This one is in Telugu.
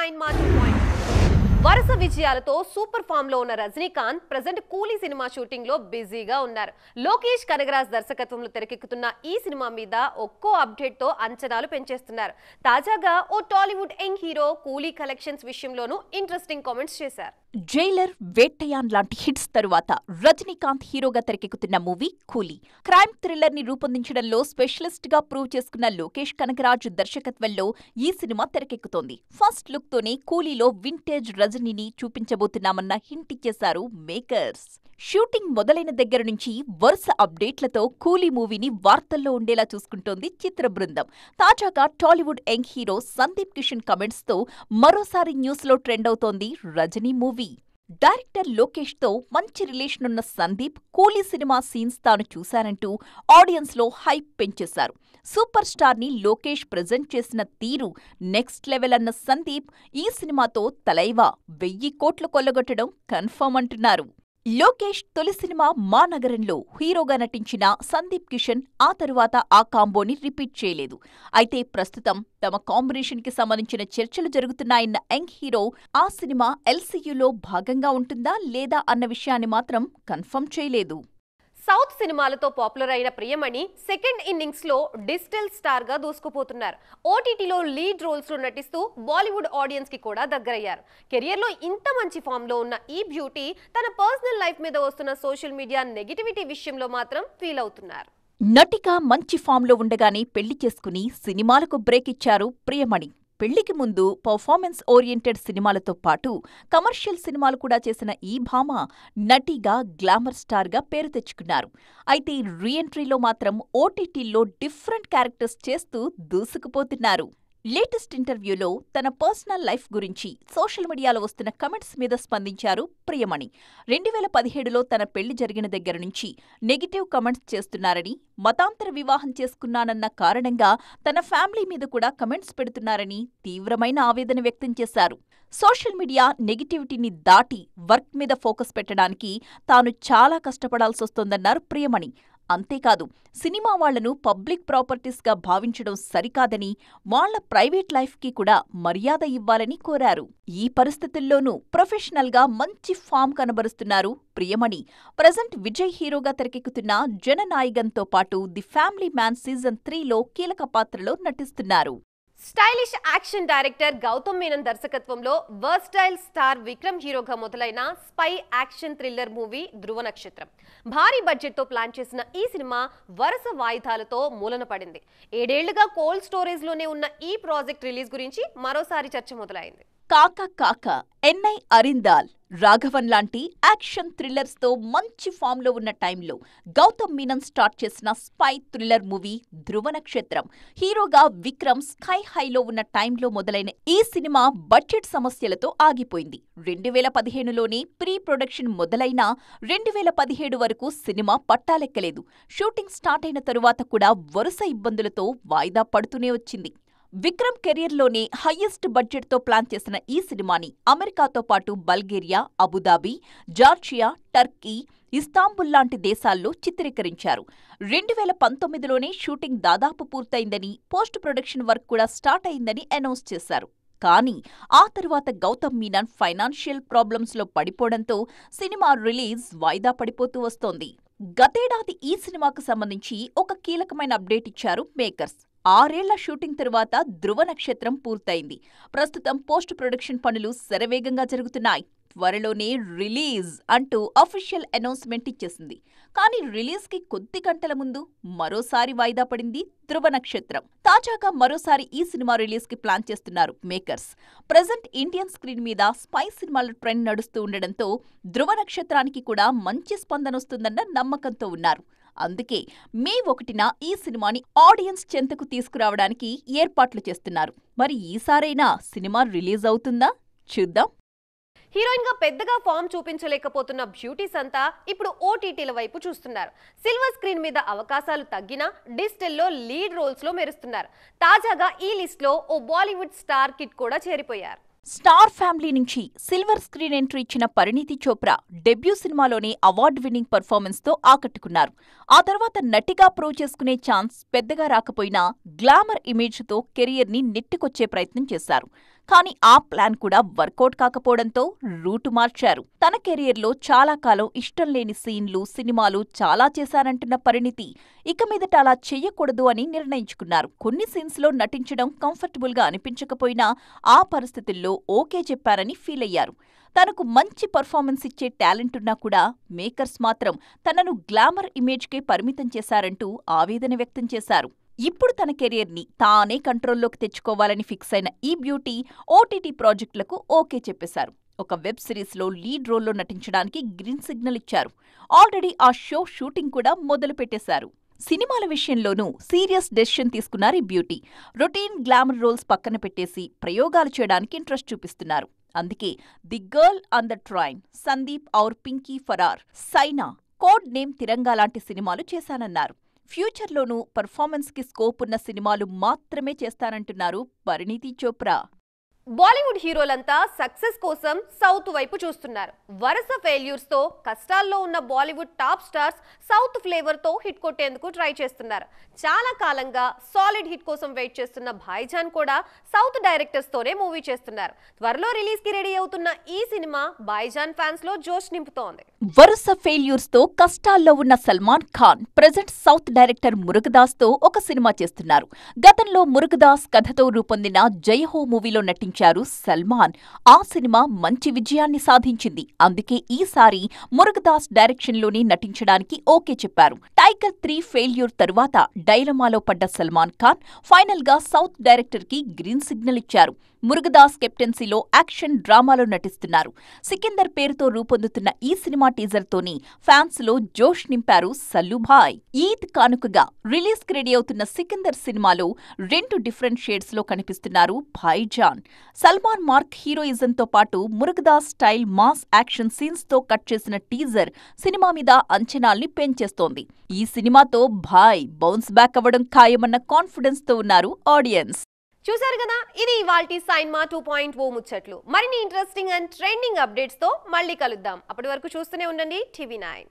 Line marching point. వరుస విజయాలతో సూపర్ ఫామ్ లో ఉన్న రజనీకాంత్ ప్రెజెంట్ కూలీ సినిమా షూటింగ్ లో బిజీగా ఉన్నారు. లోకేష్ కనగరాజ్ దర్శకత్వంలో తెరకెక్కుతున్న ఈ సినిమా మీద ఒక్కో అప్డేట్ తో అంచనాలు పెంచేస్తున్నారు. తాజాగా ఓ టాలీవుడ్ యంగ్ హీరో కూలీ కలెక్షన్స్ విషయంలోనూ ఇంట్రెస్టింగ్ కామెంట్స్ చేశారు. జైలర్, వేట్టయాన్ లాంటి హిట్స్ తరువాత రజనీకాంత్ హీరోగా తెరకెక్కుతున్న మూవీ కూలీ. క్రైమ్ థ్రిల్లర్ ని రూపొందించడంలో స్పెషలిస్ట్ గా ప్రూవ్ చేసుకున్న లోకేష్ కనగరాజ్ దర్శకత్వంలో ఈ సినిమా తెరకెక్కుతోంది. ఫస్ట్ లుక్ తోనే కూలీలో వింటేజ్ రజనీని చూపించబోతున్నామన్న హింట్ ఇచ్చేశారు మేకర్స్. షూటింగ్ మొదలైన దగ్గర నుంచి వరుస అప్డేట్లతో కూలీ మూవీని వార్తల్లో ఉండేలా చూసుకుంటోంది చిత్ర బృందం. తాజాగా Tollywood young hero Sandeep Kishan comments తో మరోసారి న్యూస్ లో ట్రెండ్ అవుతోంది రజనీ మూవీ. డైరెక్టర్ లోకేష్ తో మంచి రిలేషన్ ఉన్న సందీప్ కూలీ సినిమా సీన్స్ తాను చూశానంటూ ఆడియన్స్ లో హైప్ పెంచేశారు. సూపర్ స్టార్ ని లోకేష్ ప్రెజెంట్ చేసిన తీరు నెక్స్ట్ లెవెల్ అన్న సందీప్ ఈ సినిమాతో తలైవా 1000 కోట్లు కొల్లగొట్టడం కన్ఫర్మ్ అంటున్నారు. లోకేష్ తొలి సినిమా మా నగరంలో హీరోగా నటించిన సందీప్ కిషన్ ఆ తరువాత ఆ కాంబోని రిపీట్ చేయలేదు. అయితే ప్రస్తుతం తమ కాంబినేషన్ కి సంబంధించిన చర్చలు జరుగుతున్నాయన్న యంగ్ హీరో ఆ సినిమా ఎల్సీయూలో భాగంగా ఉంటుందా లేదా అన్న విషయాన్ని మాత్రం కన్ఫర్మ్ చేయలేదు. సౌత్ సినిమాలతో పాపులర్ అయిన ప్రియమణి సెకండ్ ఇన్నింగ్స్ లో డిజిటల్ స్టార్ గా దూసుకుపోతున్నారు. ఓటీటీలో లీడ్ రోల్స్ లో నటిస్తూ బాలీవుడ్ ఆడియన్స్ కి కూడా దగ్గరయ్యారు. కెరియర్ లో ఇంత మంచి ఫామ్ లో ఉన్న ఈ బ్యూటీ తన పర్సనల్ లైఫ్ మీద వస్తున్న సోషల్ మీడియా నెగిటివిటీ విషయంలో మాత్రం ఫీల్ అవుతున్నారు. నటిగా మంచి ఫామ్ లో ఉండగానే పెళ్లి చేసుకుని సినిమాలకు బ్రేక్ ఇచ్చారు ప్రియమణి. పెళ్లికి ముందు పర్ఫార్మెన్స్ ఓరియంటెడ్ సినిమాలతో పాటు కమర్షియల్ సినిమాలు కూడా చేసిన ఈ భామ నటిగా గ్లామర్ స్టార్ గా పేరు తెచ్చుకున్నారు. అయితే రీఎంట్రీలో మాత్రం ఓటీటీల్లో డిఫరెంట్ క్యారెక్టర్స్ చేస్తూ దూసుకుపోతున్నారు. లేటెస్ట్ ఇంటర్వ్యూలో తన పర్సనల్ లైఫ్ గురించి సోషల్ మీడియాలో వస్తున్న కమెంట్స్ మీద స్పందించారు ప్రియమణి. 2017లో తన పెళ్లి జరిగిన దగ్గర నుంచి నెగిటివ్ కమెంట్స్ చేస్తున్నారని, మతాంతర వివాహం చేసుకున్నానన్న కారణంగా తన ఫ్యామిలీ మీద కూడా కమెంట్స్ పెడుతున్నారని తీవ్రమైన ఆవేదన వ్యక్తం చేశారు. సోషల్ మీడియా నెగిటివిటీని దాటి వర్క్ మీద ఫోకస్ పెట్టడానికి తాను చాలా కష్టపడాల్సొస్తోందన్నారు ప్రియమణి. అంతేకాదు, సినిమా వాళ్లను పబ్లిక్ ప్రాపర్టీస్గా భావించడం సరికాదని, వాళ్ల ప్రైవేట్ లైఫ్కి కూడా మర్యాద ఇవ్వాలని కోరారు. ఈ పరిస్థితుల్లోనూ ప్రొఫెషనల్గా మంచి ఫామ్ కనబరుస్తున్నారు ప్రియమణి. ప్రజెంట్ విజయ్ హీరోగా తెరకెక్కుతున్న జననాయగన్తో పాటు ది ఫ్యామిలీ మ్యాన్ సీజన్ 3లో కీలక పాత్రలో నటిస్తున్నారు. Stylish action director Gautham Menon దర్శకత్వంలో వర్స్టైల్ స్టార్ విక్రమ్ హీరోగా మొదలైన spy action thriller movie Dhruva Natchathiram. భారీ బడ్జెట్ తో ప్లాన్ చేసిన ఈ సినిమా వరుస వాయిదాలతో మూలన పడింది. 7 ఏళ్లుగా కోల్డ్ స్టోరేజ్ లోనే ఉన్న ఈ ప్రాజెక్ట్ రిలీజ్ గురించి మరోసారి చర్చ మొదలైంది. కాకా కాకా, ఎన్ఐ అరిందాల్, రాఘవన్ లాంటి యాక్షన్ థ్రిల్లర్స్ తో మంచి ఫామ్ లో ఉన్న టైంలో గౌతమ్ మీనన్ స్టార్ట్ చేసిన స్పై థ్రిల్లర్ మూవీ ధృవ నక్షత్రం. హీరోగా విక్రమ్ స్కై హైలో ఉన్న టైంలో మొదలైన ఈ సినిమా బడ్జెట్ సమస్యలతో ఆగిపోయింది. 2015లోనే ప్రీ ప్రొడక్షన్ మొదలైనా 2017 వరకు సినిమా పట్టాలెక్కలేదు. షూటింగ్ స్టార్ట్ అయిన తరువాత కూడా వరుస ఇబ్బందులతో వాయిదా పడుతూనే వచ్చింది. విక్రమ్ కెరియర్లోనే హయ్యెస్ట్ బడ్జెట్తో ప్లాన్ చేసిన ఈ సినిమాని అమెరికాతో పాటు Bulgaria, Abu Dhabi, Georgia, Turkey, Istanbul లాంటి దేశాల్లో చిత్రీకరించారు. 2019లోనే షూటింగ్ దాదాపు పూర్తయిందని, పోస్ట్ ప్రొడక్షన్ వర్క్ కూడా స్టార్ట్ అయిందని అనౌన్స్ చేశారు. కానీ ఆ తరువాత గౌతమ్ మీనన్ ఫైనాన్షియల్ ప్రాబ్లమ్స్లో పడిపోవడంతో సినిమా రిలీజ్ వాయిదా పడిపోతూ వస్తోంది. గతేడాది ఈ సినిమాకు సంబంధించి ఒక కీలకమైన అప్డేట్ ఇచ్చారు మేకర్స్. 6 ఏళ్ల షూటింగ్ తరువాత ధృవ నక్షత్రం పూర్తయింది. ప్రస్తుతం పోస్ట్ ప్రొడక్షన్ పనులు శరవేగంగా జరుగుతున్నాయి. త్వరలోనే రిలీజ్ అంటూ అఫీషియల్ అనౌన్స్మెంట్ ఇచ్చేసింది. కానీ రిలీజ్ కి కొద్ది గంటల ముందు మరోసారి వాయిదా పడింది ధృవ నక్షత్రం. తాజాగా మరోసారి ఈ సినిమా రిలీజ్ కి ప్లాన్ చేస్తున్నారు మేకర్స్. ప్రజెంట్ ఇండియన్ స్క్రీన్ మీద స్పై సినిమాల ట్రెండ్ నడుస్తూ ఉండడంతో ధృవ నక్షత్రానికి కూడా మంచి స్పందనొస్తుందన్న నమ్మకంతో ఉన్నారు. అందుకే మే 1న ఈ సినిమాని ఆడియన్స్ చెంతకు తీసుకురావడానికి ఏర్పాట్లు చేస్తున్నారు. మరి ఈసారైనా సినిమా రిలీజ్ అవుతుందా? చూద్దాం. హీరోయిన్ గా పెద్దగా ఫామ్ చూపించలేకపోతున్న బ్యూటీస్ అంతా ఇప్పుడు ఓటీటీల వైపు చూస్తున్నారు. సిల్వర్ స్క్రీన్ మీద అవకాశాలు తగ్గినా డిజిటల్లో లీడ్ రోల్స్ లో మెరుస్తున్నారు. తాజాగా ఈ లిస్ట్ లో ఓ బాలీవుడ్ స్టార్ కిడ్ కూడా చేరిపోయారు. స్టార్ ఫ్యామిలీ నుంచి సిల్వర్ స్క్రీన్ ఎంట్రీ ఇచ్చిన పరిణీతి చోప్రా డెబ్యూ సినిమాలోనే అవార్డు విన్నింగ్ పర్ఫార్మెన్స్ తో ఆకట్టుకున్నారు. ఆ తర్వాత నటిగా ప్రూవ్ చేసుకునే ఛాన్స్ పెద్దగా రాకపోయినా గ్లామర్ ఇమేజ్ తో కెరియర్ ని నెట్టుకొచ్చే ప్రయత్నం చేశారు. కానీ ఆ ప్లాన్ కూడా వర్కౌట్ కాకపోవడంతో రూటు మార్చారు. తన కెరియర్లో చాలా కాలం ఇష్టం లేని సీన్లు, సినిమాలు చాలా చేశారంటున్న పరిణితి ఇక మీదట అలా చెయ్యకూడదు అని నిర్ణయించుకున్నారు. కొన్ని సీన్స్లో నటించడం కంఫర్టబుల్గా అనిపించకపోయినా ఆ పరిస్థితుల్లో ఓకే చెప్పారని ఫీల్ అయ్యారు. తనకు మంచి పర్ఫార్మెన్స్ ఇచ్చే టాలెంట్ ఉన్నా కూడా మేకర్స్ మాత్రం తనను గ్లామర్ ఇమేజ్కే పరిమితం చేశారంటూ ఆవేదన వ్యక్తం చేశారు. ఇప్పుడు తన కెరియర్ని తానే కంట్రోల్లోకి తెచ్చుకోవాలని ఫిక్స్ అయిన ఈ బ్యూటీ ఓటీటీ ప్రాజెక్టులకు ఓకే చెప్పేశారు. ఒక వెబ్ సిరీస్లో లీడ్ రోల్లో నటించడానికి గ్రీన్ సిగ్నల్ ఇచ్చారు. ఆల్రెడీ ఆ షో షూటింగ్ కూడా మొదలు పెట్టేశారు. సినిమాల విషయంలోనూ సీరియస్ డెసిషన్ తీసుకున్నారు ఈ బ్యూటీ. రొటీన్ గ్లామర్ రోల్స్ పక్కన పెట్టేసి ప్రయోగాలు చేయడానికి ఇంట్రెస్ట్ చూపిస్తున్నారు. అందుకే the girl on the train, Sandeep Aur Pinky Faraar, Saina, code name Tiranga లాంటి సినిమాలు చేశానన్నారు. ఫ్యూచర్లోనూ పర్ఫార్మెన్స్కి స్కోప్ ఉన్న సినిమాలు మాత్రమే చేస్తానంటున్నారు పరిణీతి చోప్రా. బాలీవుడ్ హీరోలంతా సక్సెస్ కోసం సౌత్ వైపు చూస్తున్నారు. వరుస ఫెయిల్యూర్స్ తో కష్టాల్లో ఉన్న Bollywood top stars south flavour తో హిట్ కొట్టేందుకు ట్రై చేస్తున్నారు. చాలా కాలంగా సాలిడ్ హిట్ కోసం వెయిట్ చేస్తున్న భాయిజాన్ కూడా సౌత్ డైరెక్టర్స్ తోనే మూవీ చేస్తున్నారు. త్వరలో రిలీజ్ కి రెడీ అవుతున్న ఈ సినిమా భాయిజాన్ ఫ్యాన్స్ లో జోష్ నింపుతోంది. వరుస ఫెయిల్యూర్స్ తో కష్టాల్లో ఉన్న Salman Khan present south director Murugadoss తో ఒక సినిమా చేస్తున్నారు. గతంలో మురుగదాస్ కథతో రూపొందిన జయహో మూవీలో నటించారు సల్మాన్. ఆ సినిమా మంచి విజయాన్ని సాధించింది. అందుకే ఈసారి మురుగదాస్ డైరెక్షన్ లోనే నటించడానికి ఓకే చెప్పారు. టైగర్ 3 ఫెయిల్యూర్ తరువాత డైలమాలో పడ్డ సల్మాన్ ఖాన్ ఫైనల్ గా సౌత్ డైరెక్టర్ కి గ్రీన్ సిగ్నల్ ఇచ్చారు. మురుగదాస్ కెప్టెన్సీలో యాక్షన్ డ్రామాలో నటిస్తున్నారు. సికిందర్ పేరుతో రూపొందుతున్న ఈ సినిమా టీజర్ తోని ఫ్యాన్స్ లో జోష్ నింపారు సల్లుభాయ్. ఈద్ కానుకగా రిలీజ్ కి రెడీ అవుతున్న సికిందర్ సినిమాలో 2 డిఫరెంట్ షేడ్స్ లో కనిపిస్తున్నారు భాయిజాన్. సల్మాన్ మార్క్ హీరోయిజంతో పాటు Murugadoss style mass action scenes తో కట్ చేసిన టీజర్ సినిమా మీద అంచనాల్ని పెంచేస్తోంది. ఈ సినిమాతో భాయ్ బౌన్స్ బ్యాక్ అవ్వడం ఖాయమన్న కాన్ఫిడెన్స్ తో ఉన్నారు ఆడియన్స్. చూసారు కదా, ఇది ఇవాల్టి సైన్మా 2.0 ముచ్చట్లు. మరిన్ని ఇంట్రెస్టింగ్ అండ్ ట్రెండింగ్ అప్డేట్స్ తో మళ్ళీ కలుద్దాం. అప్పటి వరకు చూస్తూనే ఉండండి TV9.